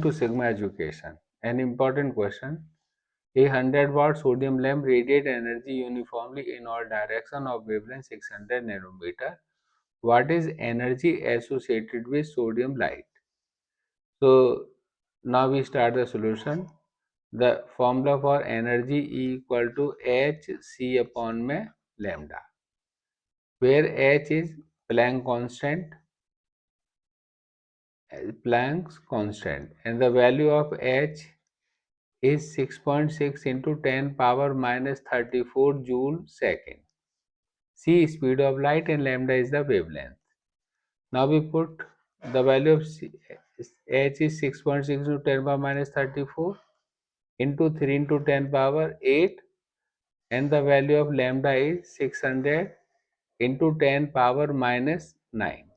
To Sigma Education. An important question. A 100-watt sodium lamp radiates energy uniformly in all directions of wavelength 600 nanometer. What is energy associated with sodium light? So now we start the solution. The formula for energy E equal to Hc upon में lambda, where H is Planck's constant, and the value of H is 6.6 into 10 power minus 34 joule second. C speed of light and lambda is the wavelength. Now we put the value of H is 6.6 into 10 power minus 34 into 3 into 10 power 8, and the value of lambda is 600 into 10 power minus 9.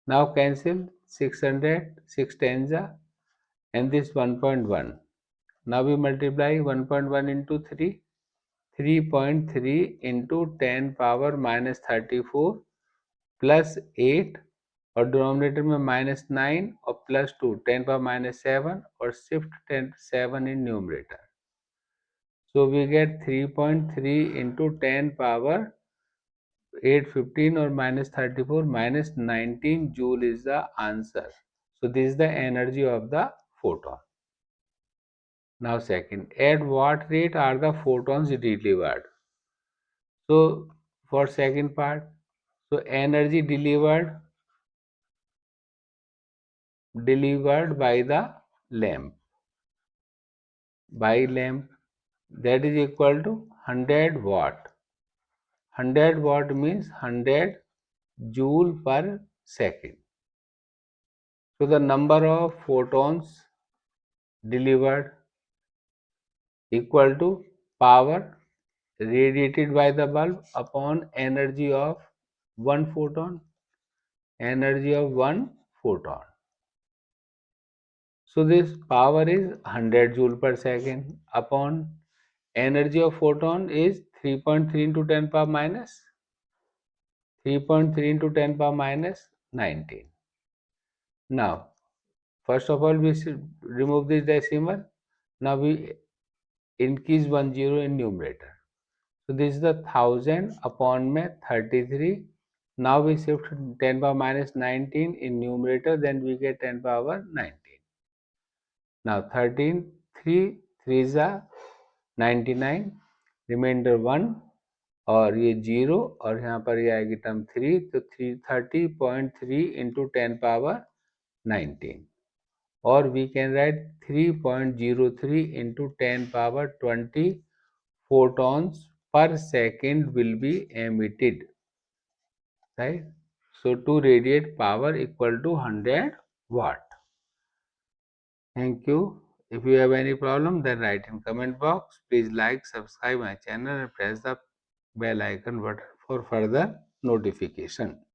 Now cancel 600, 6 tens and this 1.1. Now we multiply 1.1 into 3, 3.3 into 10 power minus 34 plus 8 और denominator में minus 9 और plus 2 10 power minus 7 और shift 10 7 in numerator. So we get 3.3 into 10 power 815 or minus 34 minus 19 joule is the answer. So this is the energy of the photon. Now second, at what rate are the photons delivered? So for second part, so energy delivered by the lamp, that is equal to 100 watt. 100 watt means 100 joule per second. So the number of photons delivered equal to power radiated by the bulb upon energy of one photon. So this power is 100 joule per second upon energy of photon is 3.3 into 10 power minus 19. Now first of all we should remove this decimal. Now we increase 1 zero in numerator. So this is the 1000 upon में 33. Now we shift 10 power minus 19 in numerator, then we get 10 power 19. Now 13 3 3 is 99, remainder 1 और ये 0 और यहाँ पर ये आएगी term 3, तो 30.3 into 10 power 19, or we can write 3.03 into 10 power 20 photons per second will be emitted, right? So to radiate power equal to 100 watt. Thank you. If you have any problem, then write in comment box. Please like, subscribe my channel and press the bell icon button for further notification.